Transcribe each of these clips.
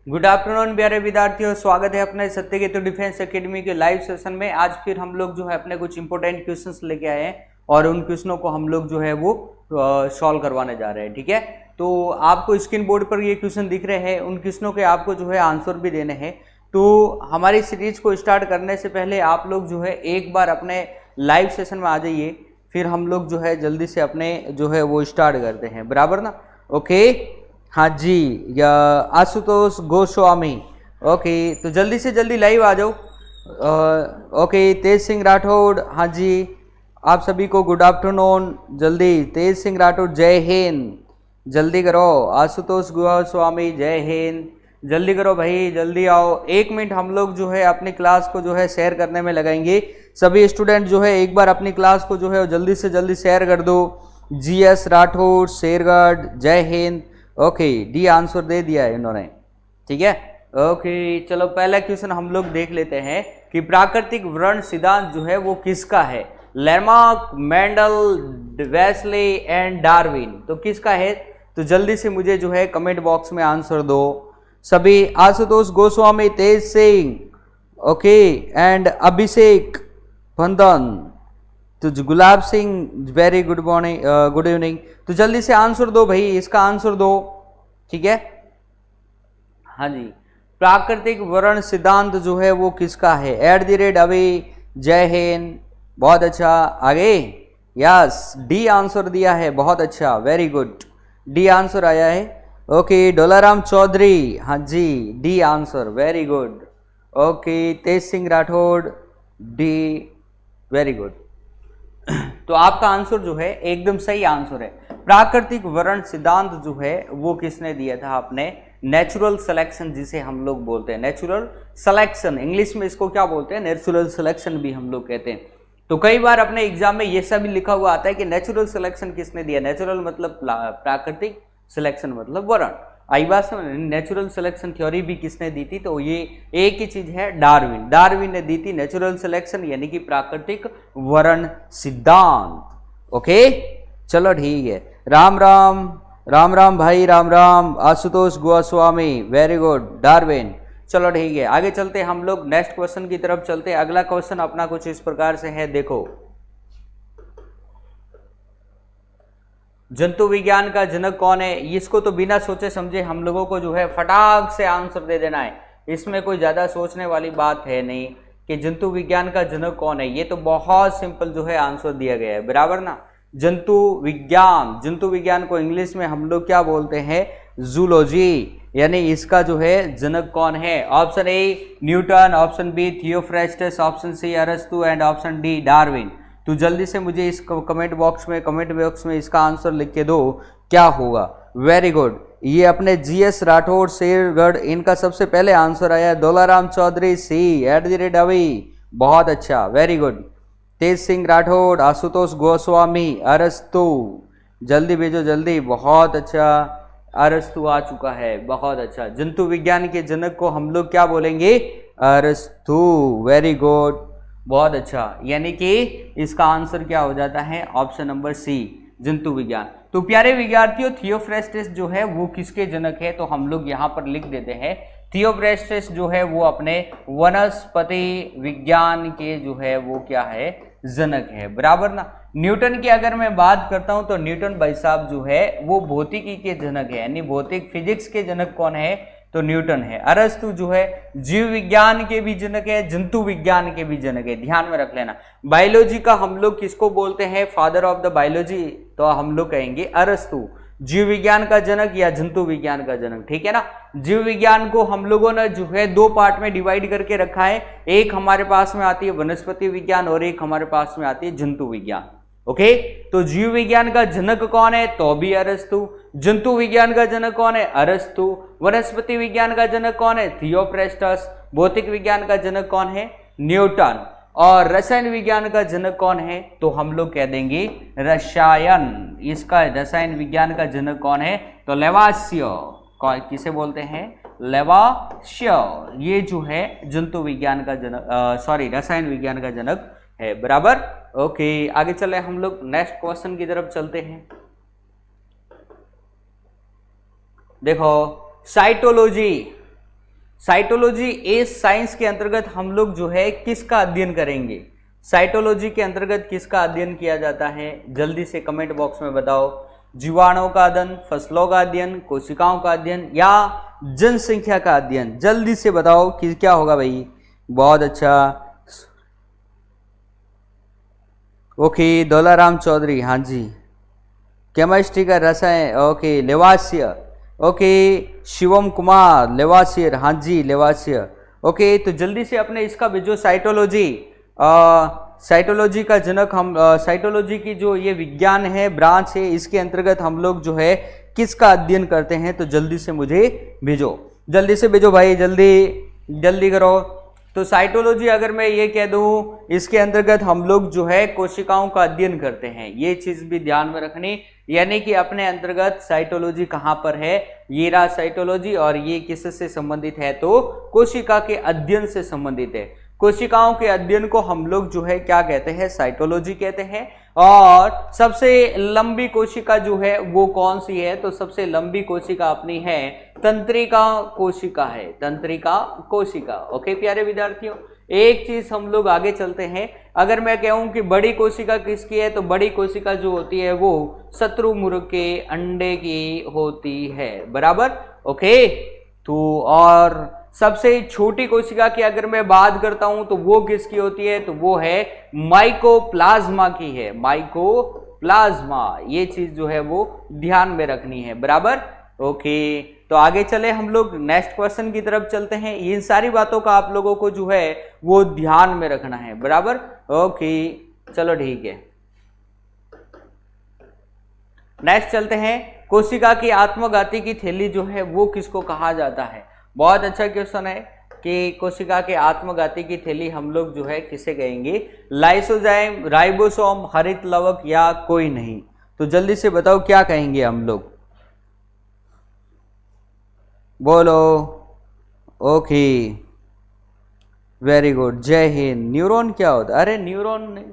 Good afternoon प्यारे विद्यार्थियों, स्वागत है अपने सत्यकेतु डिफेंस एकेडमी के लाइव सेशन में। आज फिर हम लोग जो है अपने कुछ इंपॉर्टेंट क्वेश्चंस लेके आए हैं और उन क्वेश्चनों को हम लोग जो है वो सॉल्व करवाने जा रहे हैं। ठीक है, तो आपको स्क्रीन बोर्ड पर ये क्वेश्चन दिख रहे हैं, उन क्वेश्चनों के आपको जो है आंसर भी देने हैं। तो हमारी सीरीज को स्टार्ट करने से पहले आप लोग जो है एक बार अपने लाइव सेशन में आ जाइए, फिर हम लोग जो है जल्दी से अपने जो है वो स्टार्ट करते हैं, बराबर ना। ओके, हाँ जी, या आशुतोष गोस्वामी। ओके, तो जल्दी से जल्दी लाइव आ जाओ। ओके, तेज सिंह राठौड़, हाँ जी, आप सभी को गुड आफ्टरनून। जल्दी, तेज सिंह राठौड़, जय हिंद, जल्दी करो। आशुतोष गोस्वामी, जय हिंद, जल्दी करो भाई, जल्दी आओ। 1 मिनट हम लोग जो है अपनी क्लास को जो है शेयर करने में लगाएंगे। सभी स्टूडेंट जो है एक बार अपनी क्लास को जो है जल्दी से जल्दी शेयर कर दो। GS राठौड़, शेरगढ़, जय हिंद। ओके, डी आंसर दे दिया है इन्होंने, ठीक है। ओके, चलो पहला क्वेश्चन हम लोग देख लेते हैं कि प्राकृतिक वर्ण सिद्धांत जो है वो किसका है। Lamarck, Mendel, Wesley and Darwin, तो किसका है? तो जल्दी से मुझे जो है कमेंट बॉक्स में आंसर दो सभी। आशुतोष गोस्वामी, तेज सिंह, ओके, एंड अभिषेक बंधन, तो Gulab Singh, very good morning, good evening. तो जल्दी से आंसर दो भाई, इसका आंसर दो, ठीक है। हाँ जी, प्राकृतिक वर्ण सिद्धांत जो है वो किसका है? @ अभी, जय हिंद, बहुत अच्छा। आगे, यस, डी आंसर दिया है, बहुत अच्छा, वेरी गुड, डी आंसर आया है। ओके, डोलाराम चौधरी, हाँ जी, D answer, very good. Okay, Tej Singh Rathore, D, very good. तो आपका आंसर जो है एकदम सही आंसर है। प्राकृतिक वर्ण सिद्धांत जो है वो किसने दिया था? आपने नेचुरल सिलेक्शन, जिसे हम लोग बोलते हैं नेचुरल सिलेक्शन, इंग्लिश में इसको क्या बोलते हैं? नेचुरल सिलेक्शन भी हम लोग कहते हैं। तो कई बार अपने एग्जाम में ये सब लिखा हुआ आता है कि नेचुरल सिलेक्शन किसने दिया। नेचुरल मतलब प्राकृतिक, सिलेक्शन मतलब वर्ण। आई बात समझ? नेचुरल सिलेक्शन थ्योरी भी किसने दी थी? तो ये एक ही चीज है, डार्विन। डार्विन ने दी थी नेचुरल सिलेक्शन, यानी कि प्राकृतिक वर्ण सिद्धांत। ओके, चलो ठीक है। राम राम, राम राम भाई, Ram Ram. Ashutosh Goswami, very good, Darwin. चलो ठीक है, आगे चलते हम लोग नेक्स्ट क्वेश्चन की तरफ चलते हैं। अगला क्वेश्चन अपना कुछ इस प्रकार से है, देखो। जंतु विज्ञान का जनक कौन है? इसको तो बिना सोचे समझे हम लोगों को जो है फटाक से आंसर दे देना है। इसमें कोई ज्यादा सोचने वाली बात है नहीं कि जंतु विज्ञान का जनक कौन है। ये तो बहुत सिंपल जो है आंसर दिया गया है, बराबर ना। जंतु विज्ञान, जंतु विज्ञान को इंग्लिश में हम लोग क्या बोलते हैं? जूलॉजी, यानी इसका जो है जनक कौन है? Option A Newton, option B Theophrastus, option C अरस्तु एंड ऑप्शन डी डार्विन। तो जल्दी से मुझे इस कमेंट बॉक्स में इसका आंसर लिख के दो, क्या होगा? वेरी गुड, ये अपने GS राठौड़, शेरगढ़, इनका सबसे पहले आंसर आया। डोलाराम चौधरी, सी, @ अभी, बहुत अच्छा, वेरी गुड। तेज सिंह राठौड़, आशुतोष गोस्वामी, अरस्तु, जल्दी भेजो जल्दी, बहुत अच्छा, अरस्तु आ चुका है, बहुत अच्छा। जंतु विज्ञान के जनक को हम लोग क्या बोलेंगे? अरस्तु, वेरी गुड, बहुत अच्छा। यानी कि इसका आंसर क्या हो जाता है? ऑप्शन नंबर सी, जंतु विज्ञान। तो प्यारे विद्यार्थियों, थियोफ्रेस्टस जो है वो किसके जनक है? तो हम लोग यहाँ पर लिख देते हैं, थियोफ्रेस्टस जो है वो अपने वनस्पति विज्ञान के जो है वो क्या है? जनक है, बराबर ना। न्यूटन की अगर मैं बात करता हूं तो न्यूटन भाई साहब जो है वो भौतिकी के जनक है, यानी भौतिक फिजिक्स के जनक कौन है? तो न्यूटन है। अरस्तु जो है जीव विज्ञान के भी जनक है, जंतु विज्ञान के भी जनक है, ध्यान में रख लेना। बायोलॉजी का हम लोग किसको बोलते हैं? फादर ऑफ द बायोलॉजी, तो हम लोग कहेंगे अरस्तु। जीव विज्ञान का जनक या जंतु विज्ञान का जनक, ठीक है ना। जीव विज्ञान को हम लोगों ने जो है 2 पार्ट में डिवाइड करके रखा है। एक हमारे पास में आती है वनस्पति विज्ञान और एक हमारे पास में आती है जंतु विज्ञान। ओके, तो जीव विज्ञान का जनक कौन है? तो भी अरस्तु। जंतु विज्ञान का जनक कौन है? अरस्तु। वनस्पति विज्ञान का जनक कौन है? थियोफ्रेस्टस। भौतिक विज्ञान का जनक कौन है? न्यूटन। और रसायन विज्ञान का जनक कौन है? तो हम लोग कह देंगे रसायन। इसका रसायन विज्ञान का जनक कौन है? तो लेवासिय। किसे बोलते हैं? लेवासिय। ये जो है जंतु विज्ञान का जनक, रसायन विज्ञान का जनक है, बराबर। ओके, आगे चले हम लोग नेक्स्ट क्वेश्चन की तरफ चलते हैं। देखो, साइटोलॉजी, साइटोलॉजी इस साइंस के अंतर्गत हम लोग जो है किसका अध्ययन करेंगे? साइटोलॉजी के अंतर्गत किसका अध्ययन किया जाता है? जल्दी से कमेंट बॉक्स में बताओ। जीवाणुओं का अध्ययन, फसलों का अध्ययन, कोशिकाओं का अध्ययन या जनसंख्या का अध्ययन? जल्दी से बताओ कि क्या होगा भाई। बहुत अच्छा, ओके। दौलाराम चौधरी, हाँ जी। केमिस्ट्री का रसायन, ओके। लेवासिया, ओके। शिवम कुमार, लेवासियर, हाँ जी लेवासियर, ओके। तो जल्दी से अपने इसका जो साइटोलॉजी का जनक हम साइटोलॉजी की जो ये विज्ञान है, ब्रांच है, इसके अंतर्गत हम लोग जो है किसका अध्ययन करते हैं? तो जल्दी से मुझे भेजो, जल्दी से भेजो भाई, जल्दी करो। तो साइटोलॉजी अगर मैं ये कह दूं, इसके अंतर्गत हम लोग जो है कोशिकाओं का अध्ययन करते हैं, ये चीज भी ध्यान में रखनी। यानी कि अपने अंतर्गत साइटोलॉजी कहां पर है? ये रहा साइटोलॉजी, और ये किससे संबंधित है? तो कोशिका के अध्ययन से संबंधित है। कोशिकाओं के अध्ययन को हम लोग जो है क्या कहते हैं? साइटोलॉजी कहते हैं। और सबसे लंबी कोशिका जो है वो कौन सी है? तो सबसे लंबी कोशिका अपनी है तंत्रिका कोशिका है, तंत्रिका कोशिका। ओके प्यारे विद्यार्थियों, एक चीज हम लोग आगे चलते हैं। अगर मैं कहूं कि बड़ी कोशिका किसकी है, तो बड़ी कोशिका जो होती है वो शत्रुमुर्ग के अंडे की होती है, बराबर। ओके, तो और सबसे छोटी कोशिका की अगर मैं बात करता हूं तो वो किसकी होती है? तो वो है माइकोप्लाज्मा की है, माइकोप्लाज्मा। ये चीज जो है वो ध्यान में रखनी है, बराबर। ओके, तो आगे चले हम लोग नेक्स्ट क्वेश्चन की तरफ चलते हैं। इन सारी बातों का आप लोगों को जो है वो ध्यान में रखना है, बराबर। ओके चलो ठीक है, नेक्स्ट चलते हैं। कोशिका की आत्मघाती की थैली जो है वो किसको कहा जाता है? बहुत अच्छा क्वेश्चन है कि कोशिका के आत्मघाती की थैली हम लोग जो है किसे कहेंगे? लाइसोजाइम, राइबोसोम, हरित लवक या कोई नहीं? तो जल्दी से बताओ क्या कहेंगे हम लोग, बोलो। ओके वेरी गुड, जय हिंद। न्यूरॉन क्या होता है? अरे न्यूरॉन नहीं,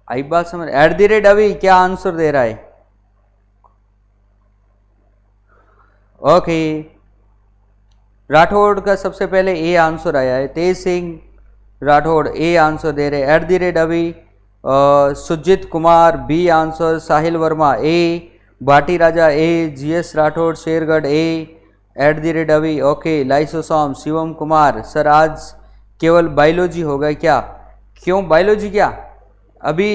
आई बात समझ। @ अभी क्या आंसर दे रहा है? ओके, राठौड़ का सबसे पहले ए आंसर आया है। तेज सिंह राठौड़ ए आंसर दे रहे। @ अभी सुजीत कुमार बी आंसर। साहिल वर्मा ए, भाटी राजा ए, GS राठौड़ शेरगढ़ ए, @ अभी। Okay, lysosome Shivam Kumar. Sir आज केवल बायोलॉजी होगा क्या? क्यों बायोलॉजी? क्या अभी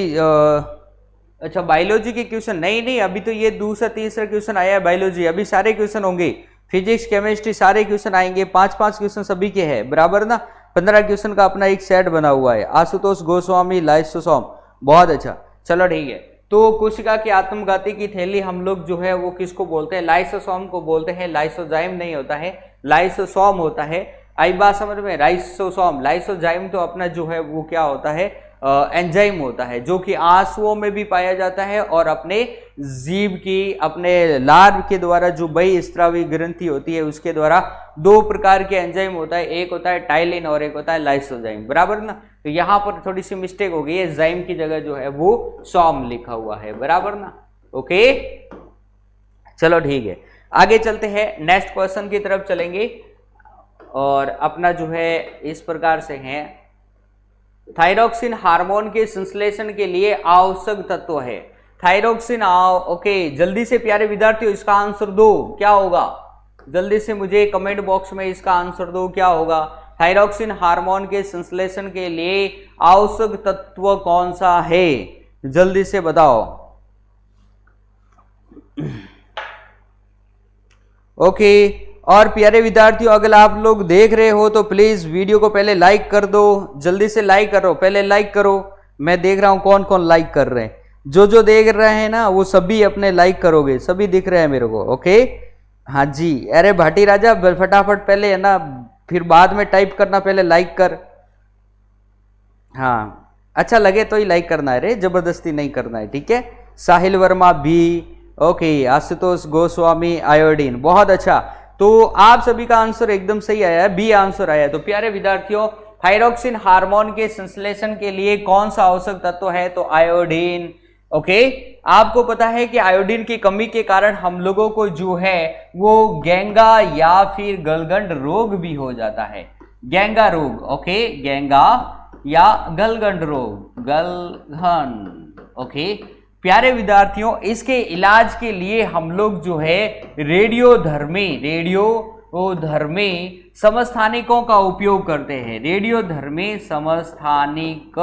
अच्छा बायोलॉजी के क्वेश्चन? नहीं, अभी तो ये दूसरा तीसरा क्वेश्चन आया है बायोलॉजी, अभी सारे क्वेश्चन होंगे। फिजिक्स, केमिस्ट्री सारे क्वेश्चन आएंगे, 5-5 क्वेश्चन सभी के हैं, बराबर ना। 15 क्वेश्चन का अपना एक सेट बना हुआ है। आशुतोष गोस्वामी, लाइसोसोम, बहुत अच्छा। चलो ठीक है, तो कोशिका की आत्मघाती की थैली हम लोग जो है वो किसको बोलते हैं? लाइसोसोम को बोलते हैं। लाइसोजाइम नहीं होता है, लाइसोसोम होता है। आई बात समझ में? लाइसोसोम, लाइसोजाइम तो अपना जो है वो क्या होता है? एंजाइम होता है, जो कि आंसुओं में भी पाया जाता है और अपने जीभ की, अपने लार के द्वारा जो बहिस्रावी ग्रंथि होती है उसके द्वारा 2 प्रकार के एंजाइम होता है, एक होता है टाइलिन और एक होता है लाइसोजाइम, बराबर ना। तो यहाँ पर थोड़ी सी मिस्टेक हो गई है, जाइम की जगह जो है वो सॉम लिखा हुआ है, बराबर ना। ओके चलो ठीक है, आगे चलते हैं, नेक्स्ट क्वेश्चन की तरफ चलेंगे। और अपना जो है इस प्रकार से है, थायरोक्सिन हार्मोन के संश्लेषण के लिए आवश्यक तत्व है। थायरोक्सिन ओके, जल्दी से प्यारे विद्यार्थियों इसका आंसर दो, क्या होगा? जल्दी से मुझे कमेंट बॉक्स में इसका आंसर दो, क्या होगा? थायरोक्सिन हार्मोन के संश्लेषण के लिए आवश्यक तत्व कौन सा है? जल्दी से बताओ। ओके, और प्यारे विद्यार्थियों अगर आप लोग देख रहे हो तो प्लीज वीडियो को पहले लाइक कर दो, जल्दी से लाइक करो, पहले लाइक करो। मैं देख रहा हूं कौन कौन लाइक कर रहे हैं, जो देख रहे हैं ना वो सभी अपने लाइक करोगे, सभी दिख रहे हैं मेरे को। ओके हाँ जी, अरे भाटी राजा फटाफट पहले है ना, फिर बाद में टाइप करना, पहले लाइक कर। हाँ अच्छा लगे तो ही लाइक करना है रे, जबरदस्ती नहीं करना है, ठीक है। साहिल वर्मा भी, ओके। आशुतोष गोस्वामी आयोडीन, बहुत अच्छा। तो आप सभी का आंसर एकदम सही आया है, बी आंसर आया है। तो प्यारे विद्यार्थियों थायरोक्सिन हार्मोन के संश्लेषण के लिए कौन सा आवश्यक तत्व है? तो आयोडीन। ओके आपको पता है कि आयोडीन की कमी के कारण हम लोगों को जो है वो गेंगा या फिर गलगंड रोग भी हो जाता है। गेंगा रोग, ओके, गेंगा या गलगंड रोग, गलघन। ओके प्यारे विद्यार्थियों, इसके इलाज के लिए हम लोग जो है रेडियोधर्मी समस्थानिकों का उपयोग करते हैं। रेडियोधर्मी समस्थानिक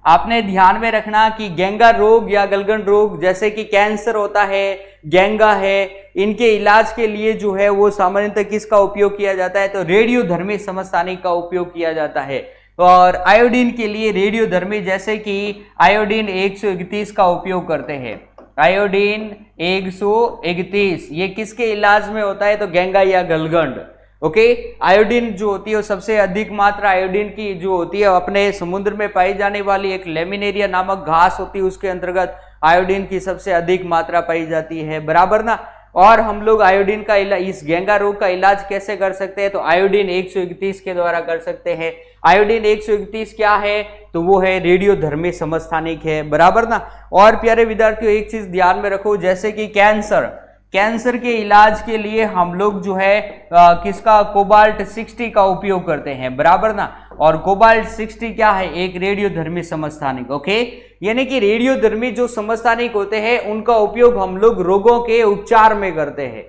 आपने ध्यान में रखना कि गेंगा रोग या गलगंड रोग जैसे कि कैंसर होता है, गेंगा है, इनके इलाज के लिए जो है वो सामान्यतः किसका उपयोग किया जाता है, तो रेडियोधर्मी समस्थानिक का उपयोग किया जाता है। और आयोडीन के लिए रेडियोधर्मी जैसे कि आयोडीन 131 का उपयोग करते हैं। आयोडीन 131 ये किसके इलाज में होता है, तो गेंगा या गलगंड। ओके आयोडीन जो होती है वो सबसे अधिक मात्रा आयोडीन की जो होती है अपने समुद्र में पाई जाने वाली एक लेमिनेरिया नामक घास होती है, उसके अंतर्गत आयोडीन की सबसे अधिक मात्रा पाई जाती है, बराबर ना। और हम लोग आयोडीन का इलाज, इस गेंगा रोग का इलाज कैसे कर सकते हैं, तो आयोडीन 131 के द्वारा कर सकते हैं। आयोडीन 131 क्या है, तो वो है रेडियोधर्मी समस्थानिक है, बराबर ना। और प्यारे विद्यार्थियों एक चीज ध्यान में रखो, जैसे कि कैंसर के इलाज के लिए हम लोग जो है किसका कोबाल्ट 60 का उपयोग करते हैं, बराबर ना। और कोबाल्ट 60 क्या है, एक रेडियोधर्मी समस्थानिक। ओके यानी कि रेडियोधर्मी जो समस्थानिक होते हैं उनका उपयोग हम लोग रोगों के उपचार में करते हैं।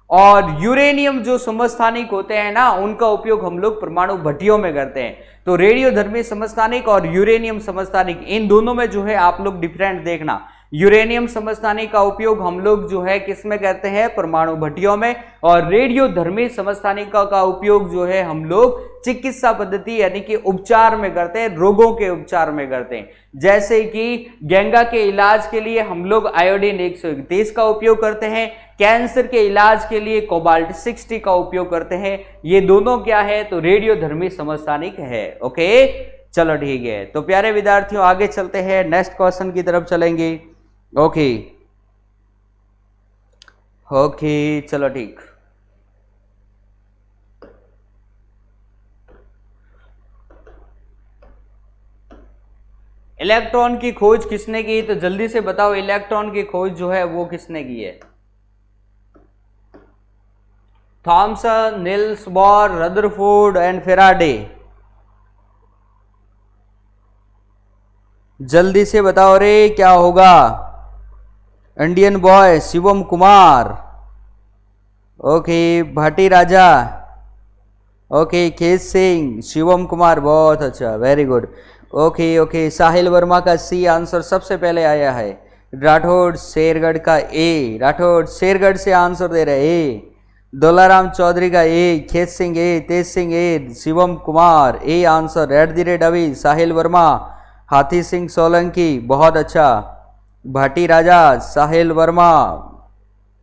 और यूरेनियम जो समस्थानिक होते हैं ना, उनका उपयोग हम लोग परमाणु भट्टियों में करते हैं। तो रेडियोधर्मी समस्थानिक और यूरेनियम समस्थानिक इन दोनों में जो है आप लोग डिफरेंट देखना। यूरेनियम समस्थानिक का उपयोग हम लोग जो है किस में करते हैं, परमाणु भट्टियों में। और रेडियोधर्मी समस्थानिक का उपयोग जो है हम लोग चिकित्सा पद्धति यानी कि उपचार में करते हैं, रोगों के उपचार में करते हैं। जैसे कि गेंगा के इलाज के लिए हम लोग आयोडीन 131 का उपयोग करते हैं, कैंसर के इलाज के लिए कोबाल्ट 60 का उपयोग करते हैं। ये दोनों क्या है, तो रेडियोधर्मी समस्थानिक है। ओके चलो ठीक है, तो प्यारे विद्यार्थियों आगे चलते हैं, नेक्स्ट क्वेश्चन की तरफ चलेंगे। ओके चलो ठीक। इलेक्ट्रॉन की खोज किसने की, तो जल्दी से बताओ इलेक्ट्रॉन की खोज जो है वो किसने की है। Thomson, Niels Bohr, Rutherford and Faraday. जल्दी से बताओ रे क्या होगा। Indian boy Shivam Kumar, okay Bhati Raja, okay Kesh Singh, Shivam Kumar, बहुत अच्छा, very good. Okay Sahil Verma का सी आंसर सबसे पहले आया है। राठौड़ शेरगढ़ का ए, राठौड़ शेरगढ़ से आंसर दे रहे ए। दोलाराम चौधरी का A, Khet Singh A, Tej Singh A, Shivam Kumar A answer. @ अभी साहिल वर्मा, हाथी सिंह सोलंकी, बहुत अच्छा। Bhati Raja, Sahil Verma,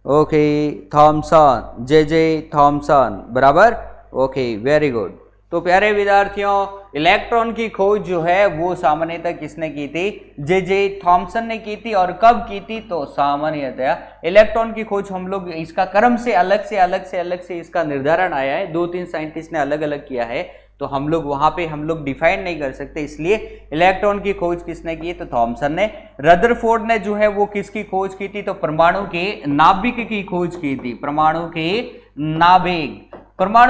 okay Thomson, J Thomson, बराबर। Okay very good. तो प्यारे विद्यार्थियों इलेक्ट्रॉन की खोज जो है वो सामान्यतः किसने की थी, जे थॉमसन ने की थी। और कब की थी, तो सामान्यतः इलेक्ट्रॉन की खोज हम लोग इसका क्रम से अलग से इसका निर्धारण आया है, 2-3 साइंटिस्ट ने अलग अलग किया है, तो हम लोग वहां पे हम लोग डिफाइन नहीं कर सकते, इसलिए इलेक्ट्रॉन की खोज किसने की, तो थॉमसन ने। रदरफोर्ड ने जो है वो किसकी खोज की थी, तो परमाणु के नाभिक की खोज की थी। परमाणु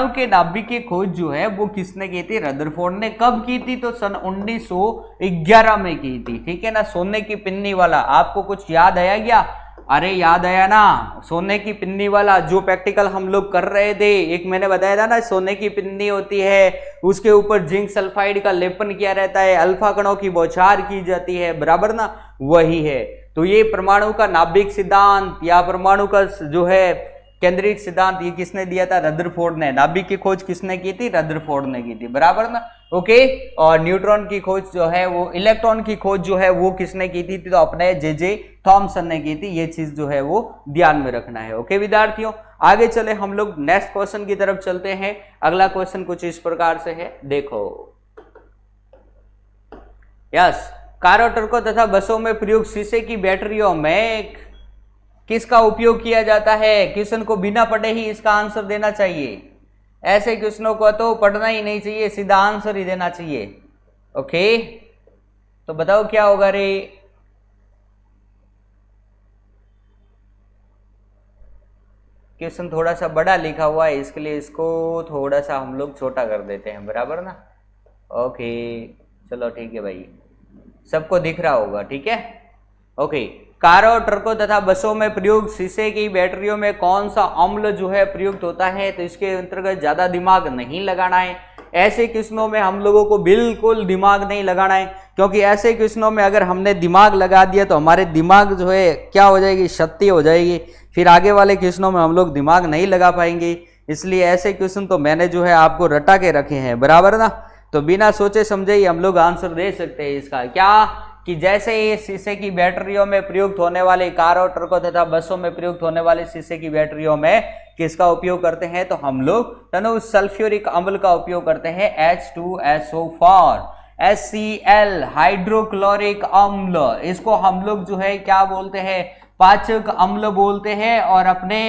के नाभिक की खोज जो है वो किसने की थी, रदरफोर्ड ने। कब की थी, तो सन 1911 में की थी, ठीक है ना। सोने की पिन्नी वाला, आपको कुछ याद आया क्या, अरे याद आया ना, सोने की पिन्नी वाला जो प्रैक्टिकल हम लोग कर रहे थे, एक मैंने बताया था ना, सोने की पिन्नी होती है, उसके ऊपर जिंक सल्फाइड का लेपन किया रहता है, अल्फा कणों की बौछार की जाती है, बराबर ना, वही है। तो ये परमाणु का नाभिक सिद्धांत या परमाणु का जो है केंद्रिक सिद्धांत ये किसने दिया था, रदरफोर्ड ने। नाभिक की खोज किसने की थी, रदरफोर्ड ने की थी, बराबर ना। ओके और न्यूट्रॉन की खोज जो है वो, इलेक्ट्रॉन की खोज जो है वो किसने की थी, तो अपने जे थॉमसन ने की थी। ये चीज जो है वो ध्यान में रखना है। ओके विद्यार्थियों आगे चले, हम लोग नेक्स्ट क्वेश्चन की तरफ चलते हैं। अगला क्वेश्चन कुछ इस प्रकार से है, देखो। यस, कारों ट्रकों तथा बसों में प्रयुक्त शीशे की बैटरियों में किसका उपयोग किया जाता है। क्वेश्चन को बिना पढ़े ही इसका आंसर देना चाहिए, ऐसे क्वेश्चनों को तो पढ़ना ही नहीं चाहिए, सीधा आंसर ही देना चाहिए। ओके तो बताओ क्या होगा रे, क्वेश्चन थोड़ा सा बड़ा लिखा हुआ है, इसके लिए इसको थोड़ा सा हम लोग छोटा कर देते हैं, बराबर ना। ओके चलो ठीक है भाई, सबको दिख रहा होगा, ठीक है। ओके, कारों, ट्रकों तथा बसों में प्रयुक्त शीशे की बैटरियों में कौन सा अम्ल जो है प्रयुक्त होता है, तो इसके अंतर्गत ज्यादा दिमाग नहीं लगाना है। ऐसे क्वेश्चनों में हम लोगों को बिल्कुल दिमाग नहीं लगाना है, क्योंकि ऐसे क्वेश्चनों में अगर हमने दिमाग लगा दिया तो हमारे दिमाग जो है क्या हो जाएगी, क्षति हो जाएगी, फिर आगे वाले क्वेश्चनों में हम लोग दिमाग नहीं लगा पाएंगे। इसलिए ऐसे क्वेश्चन तो मैंने जो है आपको रटा के रखे हैं, बराबर ना। तो बिना सोचे समझे ही हम लोग आंसर दे सकते हैं इसका, क्या कि जैसे ये शीशे की बैटरियों में प्रयुक्त होने वाले, कारों, ट्रकों तथा बसों में प्रयुक्त होने वाले शीशे की बैटरियों में किसका उपयोग करते हैं, तो हम लोग तनु सल्फ्यूरिक अम्ल का उपयोग करते हैं, H2SO4, HCl हाइड्रोक्लोरिक अम्ल, इसको हम लोग जो है क्या बोलते हैं, पाचक अम्ल बोलते हैं। और अपने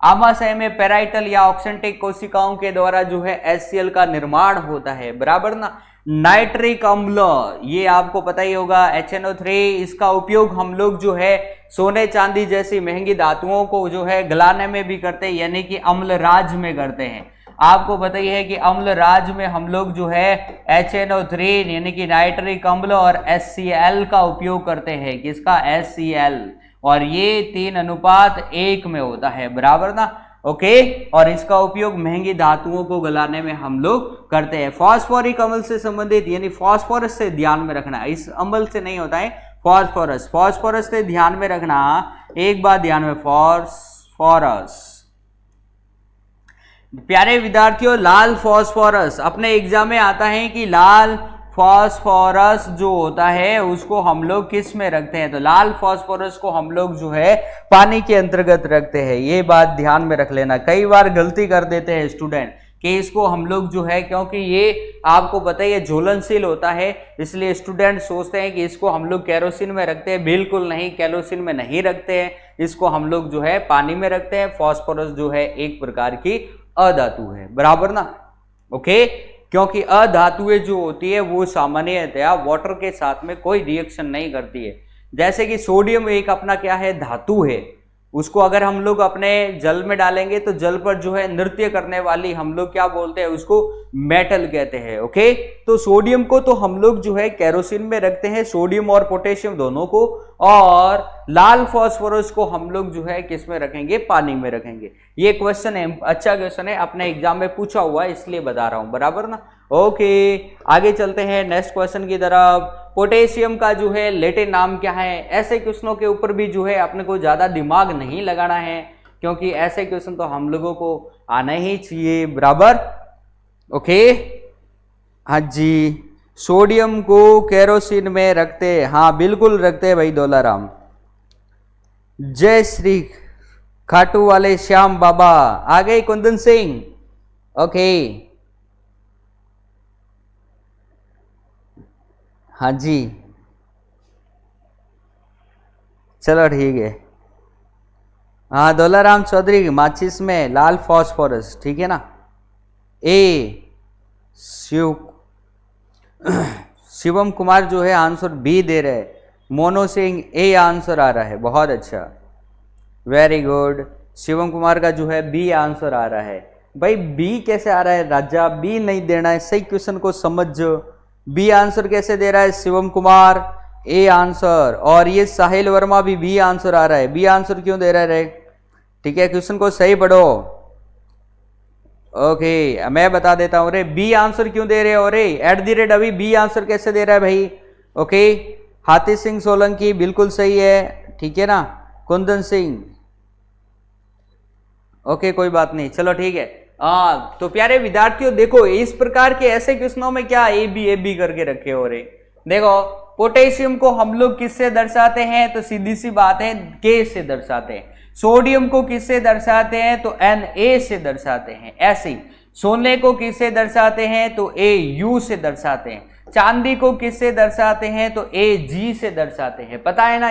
आमाशय में पेराइटल या ऑक्सेंटिक कोशिकाओं के द्वारा जो है HCl का निर्माण होता है, बराबर ना। नाइट्रिक अम्ल, ये आपको पता ही होगा, HNO3, इसका उपयोग हम लोग जो है सोने चांदी जैसी महंगी धातुओं को जो है गलाने में भी करते हैं, यानी कि अम्ल राज में करते हैं। आपको पता ही है कि अम्ल राज में हम लोग जो है HNO3 यानी कि नाइट्रिक अम्ल और HCl का उपयोग करते हैं, किसका, HCl, और ये 3:1 में होता है, बराबर ना। ओके, और इसका उपयोग महंगी धातुओं को गलाने में हम लोग करते हैं। फास्फोरिक अम्ल से संबंधित, यानी फास्फोरस से ध्यान में रखना, इस अम्ल से नहीं होता है, फास्फोरस, फास्फोरस से ध्यान में रखना, एक बात ध्यान में, फास्फोरस। प्यारे विद्यार्थियों, लाल फास्फोरस अपने एग्जाम में आता है कि लाल फास्फोरस जो होता है उसको हम लोग किस में रखते हैं, तो लाल फास्फोरस को हम लोग जो है पानी के अंतर्गत रखते हैं, ये बात ध्यान में रख लेना। कई बार गलती कर देते हैं स्टूडेंट कि इसको हम लोग जो है, क्योंकि ये आपको पता है ये ज्वलनशील होता है, इसलिए स्टूडेंट सोचते हैं कि इसको हम लोग केरोसिन में रखते हैं, बिल्कुल नहीं, केरोसिन में नहीं रखते हैं, इसको हम लोग जो है पानी में रखते हैं। फास्फोरस जो है एक प्रकार की अधातु है, बराबर ना। ओके, क्योंकि अधातुएं जो होती है वो सामान्यतया वाटर के साथ में कोई रिएक्शन नहीं करती है। जैसे कि सोडियम एक अपना क्या है, धातु है, उसको अगर हम लोग अपने जल में डालेंगे तो जल पर जो है नृत्य करने वाली हम लोग क्या बोलते हैं, उसको मेटल कहते हैं। ओके, तो सोडियम को तो हम लोग जो है केरोसिन में रखते हैं, सोडियम और पोटेशियम दोनों को, और लाल फास्फोरस को हम लोग जो है किस में रखेंगे, पानी में रखेंगे। ये क्वेश्चन है, अच्छा क्वेश्चन है, अपने एग्जाम में पूछा हुआ है इसलिए बता रहा हूं, बराबर ना। ओके, आगे चलते हैं नेक्स्ट क्वेश्चन की तरफ। पोटेशियम का जो है लैटिन नाम क्या है, ऐसे क्वेश्चनों के ऊपर भी जो है अपने को ज्यादा दिमाग नहीं लगाना है, क्योंकि ऐसे क्वेश्चन तो हम लोगों को आना ही चाहिए, बराबर। ओके, हाँ जी, सोडियम को केरोसिन में रखते, हाँ बिल्कुल रखते हैं भाई दौलाराम। जय श्री खाटू वाले श्याम बाबा, आ गए कुंदन सिंह। ओके, हाँ जी, चलो ठीक है। हाँ, दौलाराम चौधरी, माचिस में लाल फास्फोरस, ठीक है ना। ए शिवम कुमार जो है आंसर बी दे रहे हैं, मोनो सिंह ए आंसर आ रहा है, बहुत अच्छा, वेरी गुड। शिवम कुमार का जो है बी आंसर आ रहा है। भाई बी कैसे आ रहा है राजा, बी नहीं देना है, सही क्वेश्चन को समझो। बी आंसर कैसे दे रहा है शिवम कुमार, ए आंसर, और ये साहिल वर्मा भी बी आंसर आ रहा है। बी आंसर क्यों दे रहा है, ठीक है, क्वेश्चन को सही पढ़ो। ओके, मैं बता देता हूं रे, बी आंसर क्यों दे रहे हो रे, @ अभी बी आंसर कैसे दे रहा है भाई। ओके, हाथी सिंह सोलंकी बिल्कुल सही है, ठीक है ना। कुंदन सिंह, ओके कोई बात नहीं, चलो ठीक है। तो प्यारे विद्यार्थियों देखो, इस प्रकार के ऐसे क्वेश्चनों में क्या ए बी करके रखे हो रे। देखो, पोटेशियम को हम लोग किससे दर्शाते हैं, तो सीधी सी बात है के से दर्शाते हैं। सोडियम को किससे दर्शाते हैं, तो Na से दर्शाते हैं। ऐसे ही सोने को किससे दर्शाते हैं, तो Au से दर्शाते हैं। चांदी को किससे दर्शाते हैं, तो Ag से दर्शाते हैं। पता है ना,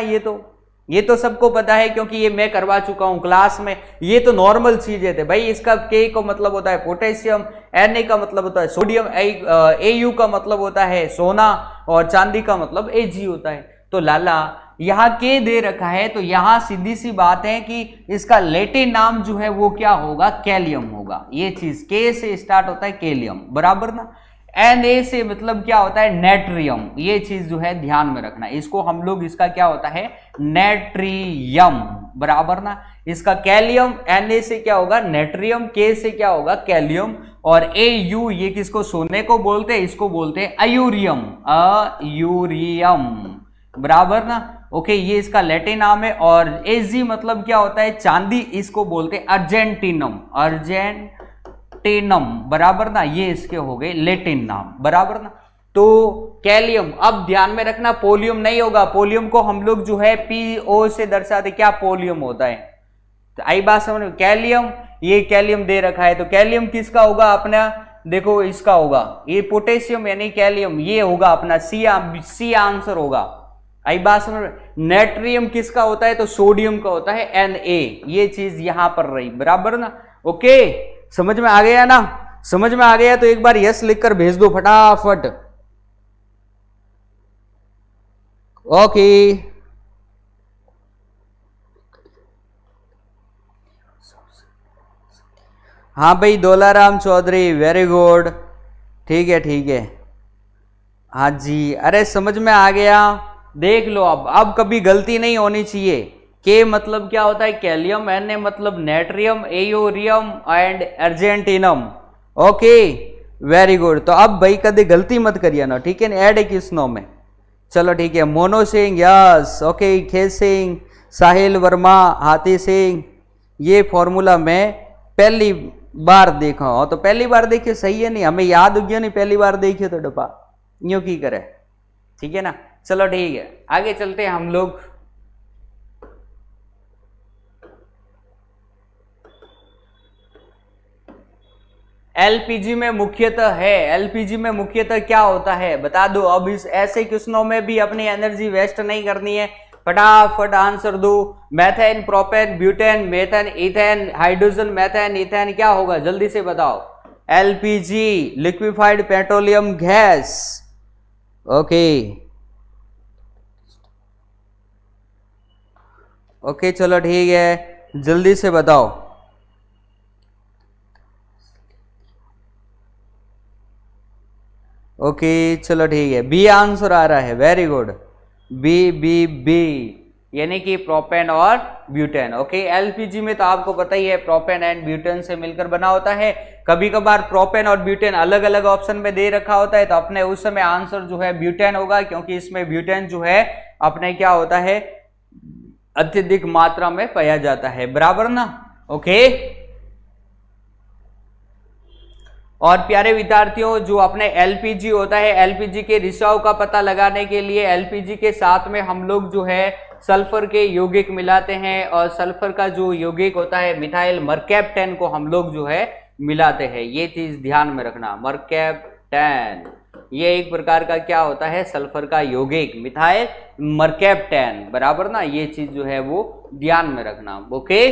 ये तो सबको पता है, क्योंकि ये मैं करवा चुका हूं क्लास में। ये तो नॉर्मल चीजें थे भाई। इसका K का मतलब होता है पोटेशियम, Na का मतलब होता है सोडियम, Au का मतलब होता है सोना, और चांदी का मतलब Ag होता है। तो लाला यहाँ के दे रखा है, तो यहाँ सीधी सी बात है कि इसका लैटिन नाम जो है वो क्या होगा, कैलियम होगा। ये चीज के से स्टार्ट होता है, कैलियम, बराबर ना। Na से मतलब क्या होता है, नेट्रियम। ये चीज जो है ध्यान में रखना, इसको हम लोग, इसका क्या होता है, नेट्रियम, बराबर ना। इसका कैलियम, Na से क्या होगा, नेट्रियम, K से क्या होगा, कैलियम, और Au ये किसको, सोने को बोलते हैं, इसको बोलते हैं अयूरियम, अयूरियम, बराबर ना। ओके, ये इसका लैटिन नाम है। और Ag मतलब क्या होता है, चांदी, इसको बोलते हैं अर्जेंटिनम, अर्जेंटिनम, बराबर ना। ये इसके हो गए लैटिन नाम, बराबर ना। तो कैलियम, अब ध्यान में रखना पोलियम नहीं होगा, पोलियम को हम लोग जो है PO से दर्शाते, क्या पोलियम होता है। तो आई बात समझ में, कैलियम, ये कैलियम दे रखा है, तो कैलियम किसका होगा अपना, देखो इसका होगा, ये पोटेशियम यानी कैलियम, ये होगा अपना सी आंसर होगा। आई बात समझ में। नेट्रियम किसका होता है, तो सोडियम का होता है, Na, ये चीज यहां पर रही, बराबर ना। ओके, समझ में आ गया ना, समझ में आ गया तो एक बार यस लिखकर भेज दो फटाफट। ओके, हाँ भाई, दोलाराम चौधरी, वेरी गुड, ठीक है ठीक है, हाँ जी, अरे समझ में आ गया। देख लो, अब कभी गलती नहीं होनी चाहिए। के मतलब क्या होता है, कैलियम, Na मतलब natrium, aurum and argentum. Okay, very good. तो अब भाई कभी गलती मत करिए ना, ठीक है ना, ऐड है किस नो में, चलो ठीक है। मोनो सिंह, यस, ओके, खेत सिंह, साहिल वर्मा, हाथी सिंह, ये फॉर्मूला मैं पहली बार देखा हो, तो पहली बार देखिए, सही है नहीं, हमें याद हो गया नहीं, पहली बार देखिए तो डपा यूं की करे, ठीक है ना। चलो ठीक है, आगे चलते हैं हम लोग। एलपीजी में मुख्यतः है, एलपीजी में मुख्यतः क्या होता है बता दो। अब इस ऐसे क्वेश्चनों में भी अपनी एनर्जी वेस्ट नहीं करनी है, फटाफट आंसर दो। Methane, propane, butane, methane, ethane, hydrogen, methane, ethane, क्या होगा जल्दी से बताओ। LPG, liquefied petroleum gas. Okay okay, चलो ठीक है, जल्दी से बताओ। ओके चलो ठीक है, बी आंसर आ रहा है, very good, B B B, यानी कि प्रोपेन और ब्यूटेन। ओके, एलपीजी में तो आपको पता ही है प्रोपेन एंड ब्यूटेन से मिलकर बना होता है। कभी कभार प्रोपेन और ब्यूटेन अलग अलग ऑप्शन में दे रखा होता है, तो अपने उस समय आंसर जो है ब्यूटेन होगा, क्योंकि इसमें ब्यूटेन जो है अपने क्या होता है, अत्यधिक मात्रा में पाया जाता है, बराबर ना। ओके, और प्यारे विद्यार्थियों, जो अपने एलपीजी होता है, एलपीजी के रिसाव का पता लगाने के लिए एलपीजी के साथ में हम लोग जो है सल्फर के यौगिक मिलाते हैं, और सल्फर का जो यौगिक होता है मिथाइल मरकैप्टेन को हम लोग जो है मिलाते हैं। ये चीज ध्यान में रखना, मरकैप्टेन ये एक प्रकार का क्या होता है, सल्फर का यौगिक, मिथाइल मरकैप्टेन, बराबर ना। ये चीज जो है वो ध्यान में रखना। ओके,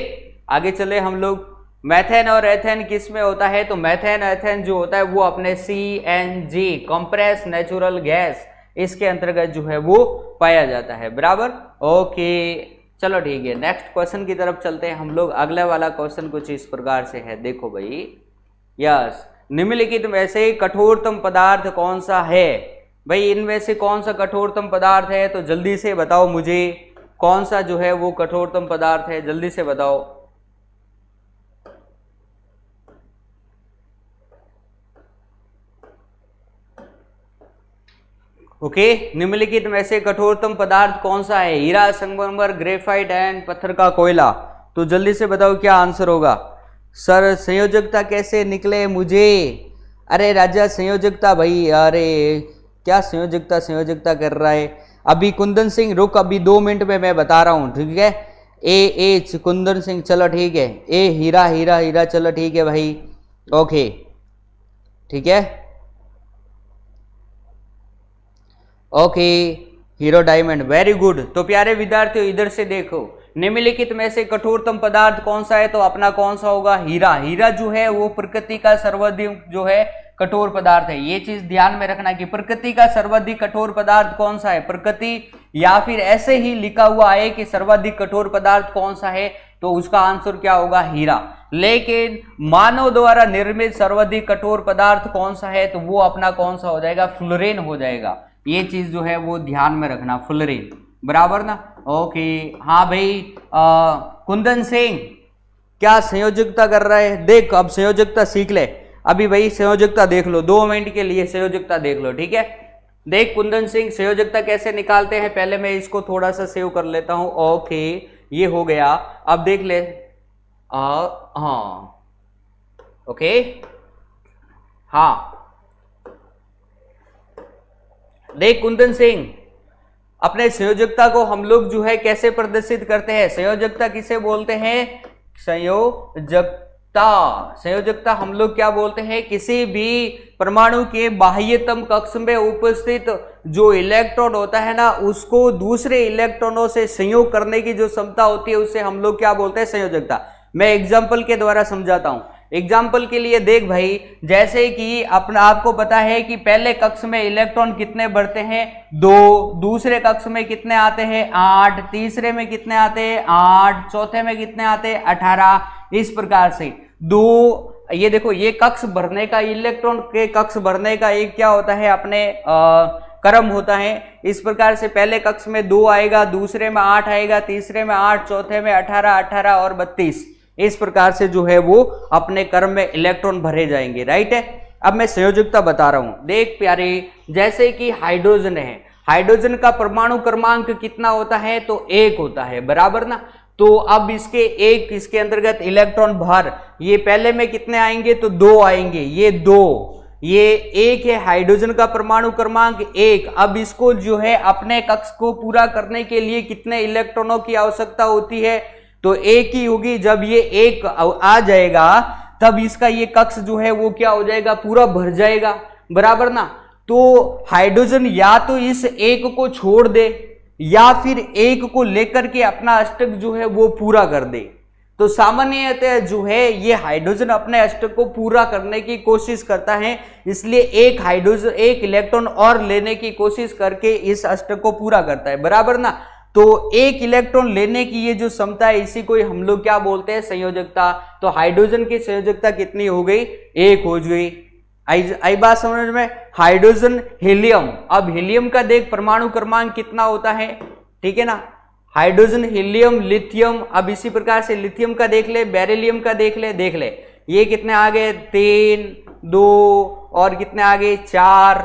आगे चले हम लोग। मेथेन और एथेन किस में होता है, तो मेथेन एथेन जो होता है वो अपने CNG, कंप्रेस नेचुरल गैस, इसके अंतर्गत जो है वो पाया जाता है, बराबर। ओके चलो ठीक है, नेक्स्ट क्वेश्चन की तरफ चलते हैं हम लोग। अगला वाला क्वेश्चन कुछ इस प्रकार से है, देखो भाई। यस, निम्नलिखित में से कठोरतम पदार्थ कौन सा है। भाई इनमें से कौन सा कठोरतम पदार्थ है, तो जल्दी से बताओ मुझे, कौन सा जो है वो कठोरतम पदार्थ है, जल्दी से बताओ। ओके, निम्नलिखित में से कठोरतम पदार्थ कौन सा है, हीरा, संगमरमर, ग्रेफाइट एंड पत्थर का कोयला। तो जल्दी से बताओ क्या आंसर होगा। सर संयोजकता कैसे निकले मुझे, अरे राजा संयोजकता भाई, अरे क्या संयोजकता कर रहा है। अभी कुंदन सिंह रुक, अभी 2 मिनट में मैं बता रहा हूँ, ठीक है। AH कुंदन सिंह, चलो ठीक है। ए हीरा हीरा हीरा, चलो ठीक है भाई, ओके ठीक है। Okay, hero diamond, very good. तो प्यारे विद्यार्थियों इधर से देखो, निम्नलिखित में से कठोरतम पदार्थ कौन सा है, तो अपना कौन सा होगा, हीरा। हीरा जो है वो प्रकृति का सर्वाधिक जो है कठोर पदार्थ है। ये चीज ध्यान में रखना कि प्रकृति का सर्वाधिक कठोर पदार्थ कौन सा है, प्रकृति, या फिर ऐसे ही लिखा हुआ है कि सर्वाधिक कठोर पदार्थ कौन सा है, तो उसका आंसर क्या होगा, हीरा। लेकिन मानव द्वारा निर्मित सर्वाधिक कठोर पदार्थ कौन सा है, तो वो अपना कौन सा हो जाएगा, फ्लोरीन हो जाएगा। ये चीज जो है वो ध्यान में रखना, फ्लोरीन, बराबर ना। ओके, हाँ भाई कुंदन सिंह क्या संयोजकता कर रहा है, देख अब संयोजकता सीख ले अभी भाई, संयोजकता देख लो 2 मिनट के लिए, संयोजकता देख लो, ठीक है। देख कुंदन सिंह संयोजकता कैसे निकालते हैं, पहले मैं इसको थोड़ा सा सेव कर लेता हूं। ओके, ये हो गया। अब देख ले, हाँ ओके, हाँ देख कुंदन सिंह, अपने संयोजकता को हम लोग जो है कैसे प्रदर्शित करते हैं, संयोजकता किसे बोलते हैं, संयोजकता, संयोजकता हम लोग क्या बोलते हैं, किसी भी परमाणु के बाह्यतम कक्ष में उपस्थित जो इलेक्ट्रॉन होता है ना, उसको दूसरे इलेक्ट्रॉनों से संयोग करने की जो क्षमता होती है, उसे हम लोग क्या बोलते हैं, संयोजकता। मैं एग्जाम्पल के द्वारा समझाता हूं। एग्जाम्पल के लिए देख भाई, जैसे कि अपना आपको पता है कि पहले कक्ष में इलेक्ट्रॉन कितने बढ़ते हैं, 2, दूसरे कक्ष में कितने आते हैं, 8, तीसरे में कितने आते हैं, 8, चौथे में कितने आते हैं, 18। इस प्रकार से 2, ये देखो, ये कक्ष भरने का, इलेक्ट्रॉन के कक्ष भरने का एक क्या होता है, अपने क्रम होता है। इस प्रकार से पहले कक्ष में 2 आएगा, दूसरे में 8 आएगा, तीसरे में 8, चौथे में 18, 18 और 32। इस प्रकार से जो है वो अपने क्रम में इलेक्ट्रॉन भरे जाएंगे, राइट है। अब मैं संयोजकता बता रहा हूं, देख प्यारे, जैसे कि हाइड्रोजन है, हाइड्रोजन का परमाणु क्रमांक कितना होता है, तो 1 होता है, बराबर ना। तो अब इसके एक, इसके अंतर्गत इलेक्ट्रॉन भर, ये पहले में कितने आएंगे, तो 2 आएंगे, ये 2, ये 1 है हाइड्रोजन का परमाणु क्रमांक 1। अब इसको जो है अपने कक्ष को पूरा करने के लिए कितने इलेक्ट्रॉनों की आवश्यकता होती है, तो 1 ही होगी। जब ये 1 आ जाएगा तब इसका ये कक्ष जो है वो क्या हो जाएगा, पूरा भर जाएगा, बराबर ना। तो हाइड्रोजन या तो इस 1 को छोड़ दे या फिर 1 को लेकर के अपना अष्टक जो है वो पूरा कर दे। तो सामान्यतः जो है ये हाइड्रोजन अपने अष्टक को पूरा करने की कोशिश करता है, इसलिए एक हाइड्रोजन, एक इलेक्ट्रॉन और लेने की कोशिश करके इस अष्टक को पूरा करता है, बराबर ना। तो एक इलेक्ट्रॉन लेने की ये जो क्षमता है, इसी को हम लोग क्या बोलते हैं, संयोजकता। तो हाइड्रोजन की संयोजकता कितनी हो गई, 1 हो गई। आई बात समझ में। हाइड्रोजन, हीलियम, अब हीलियम का देख परमाणु क्रमांक कितना होता है, ठीक है ना। हाइड्रोजन, हीलियम, लिथियम, अब इसी प्रकार से लिथियम का देख ले, बेरिलियम का देख ले, ये कितने आ गए, 3, 2 और कितने आ गए, 4,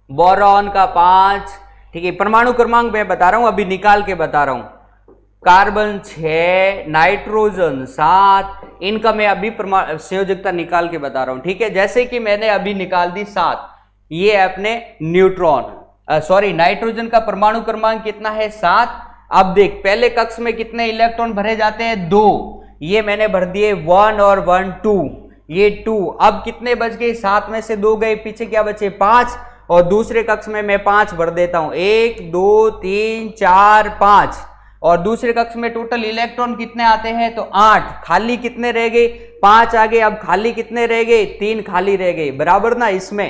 बोरॉन का 5, ठीक है। परमाणु क्रमांक मैं बता रहा हूं, अभी निकाल के बता रहा हूं। कार्बन 6, नाइट्रोजन 7, इनका मैं अभी संयोजकता निकाल के बता रहा हूं, ठीक है। जैसे कि मैंने अभी निकाल दी 7, ये अपने न्यूट्रॉन, सॉरी नाइट्रोजन का परमाणु क्रमांक कितना है, 7। अब देख पहले कक्ष में कितने इलेक्ट्रॉन भरे जाते हैं, 2, ये मैंने भर दिए 1 और 1, 2, ये 2। अब कितने बच गए, 7 में से 2 गए, पीछे क्या बचे, 5, और दूसरे कक्ष में मैं 5 भर देता हूं, 1, 2, 3, 4, 5, और दूसरे कक्ष में टोटल इलेक्ट्रॉन कितने आते हैं, तो 8, खाली कितने रह गए, 5 आ गए। अब खाली कितने रह गए, 3 खाली रह गए, बराबर ना। इसमें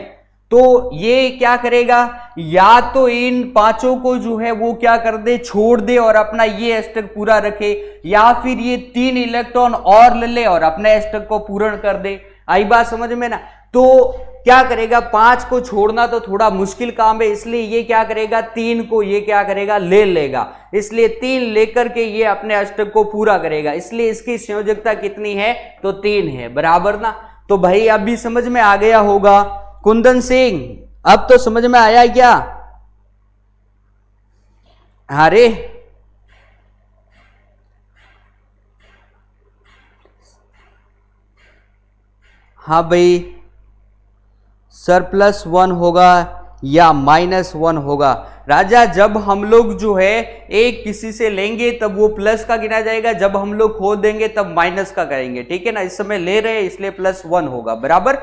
तो ये क्या करेगा, या तो इन 5 को जो है वो क्या कर दे, छोड़ दे और अपना ये अष्टक पूरा रखे, या फिर ये 3 इलेक्ट्रॉन और ले ले और अपने अष्टक को पूर्ण कर दे। आई बात समझ में ना। तो क्या करेगा, 5 को छोड़ना तो थोड़ा मुश्किल काम है, इसलिए ये क्या करेगा, 3 को ये क्या करेगा, ले लेगा, इसलिए 3 लेकर के ये अपने अष्टक को पूरा करेगा, इसलिए इसकी संयोजकता कितनी है, तो 3 है, बराबर ना। तो भाई अभी समझ में आ गया होगा कुंदन सिंह, अब तो समझ में आया क्या, अरे हाँ भाई, सर +1 होगा या -1 होगा। राजा जब हम लोग जो है एक किसी से लेंगे तब वो प्लस का गिना जाएगा, जब हम लोग खो देंगे तब माइनस का करेंगे, ठीक है ना। इस समय ले रहे हैं इसलिए +1 होगा, बराबर।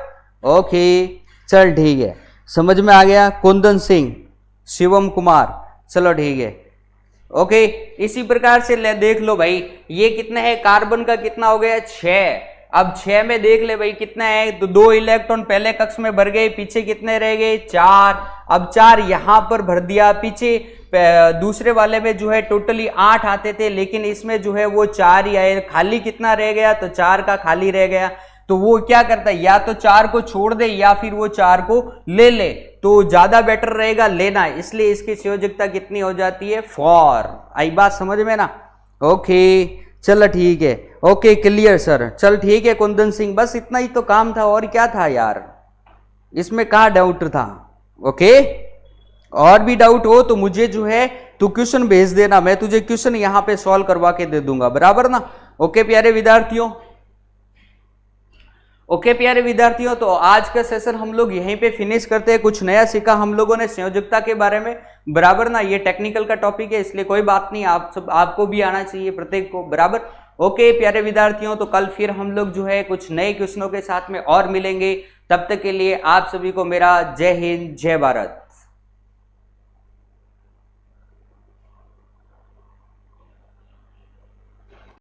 ओके चल ठीक है, समझ में आ गया। कुंदन सिंह, शिवम कुमार, चलो ठीक है, ओके। इसी प्रकार से ले देख लो भाई, ये कितने है, कार्बन का कितना हो गया, 6, अब 6 में देख ले भाई कितना है, तो 2 इलेक्ट्रॉन पहले कक्ष में भर गए, पीछे कितने रह गए 4। अब 4 यहां पर भर दिया, पीछे दूसरे वाले में जो है टोटली 8 आते थे, लेकिन इसमें जो है वो 4 ही आए, खाली कितना रह गया, तो 4 का खाली रह गया। तो वो क्या करता है, या तो 4 को छोड़ दे या फिर वो 4 को ले ले, तो ज्यादा बेटर रहेगा लेना, इसलिए इसकी संयोजकता कितनी हो जाती है 4। आई बात समझ में ना? ओके चलो ठीक है, ओके क्लियर सर, चल ठीक है कुंदन सिंह, बस इतना ही तो काम था, और क्या था यार, इसमें कहाँ डाउट था। ओके, और भी डाउट हो तो मुझे जो है तू क्वेश्चन भेज देना, मैं तुझे क्वेश्चन यहां पे सॉल्व करवा के दे दूंगा, बराबर ना? ओके प्यारे विद्यार्थियों, ओके प्यारे विद्यार्थियों, तो आज का सेशन हम लोग यहीं पे फिनिश करते हैं। कुछ नया सीखा हम लोगों ने संयोजकता के बारे में, बराबर ना? ये टेक्निकल का टॉपिक है, इसलिए कोई बात नहीं, आपको भी आना चाहिए प्रत्येक को, बराबर। ओके प्यारे विद्यार्थियों, तो कल फिर हम लोग जो है कुछ नए क्वेश्चनों के साथ में और मिलेंगे। तब तक के लिए आप सभी को मेरा जय हिंद जय भारत।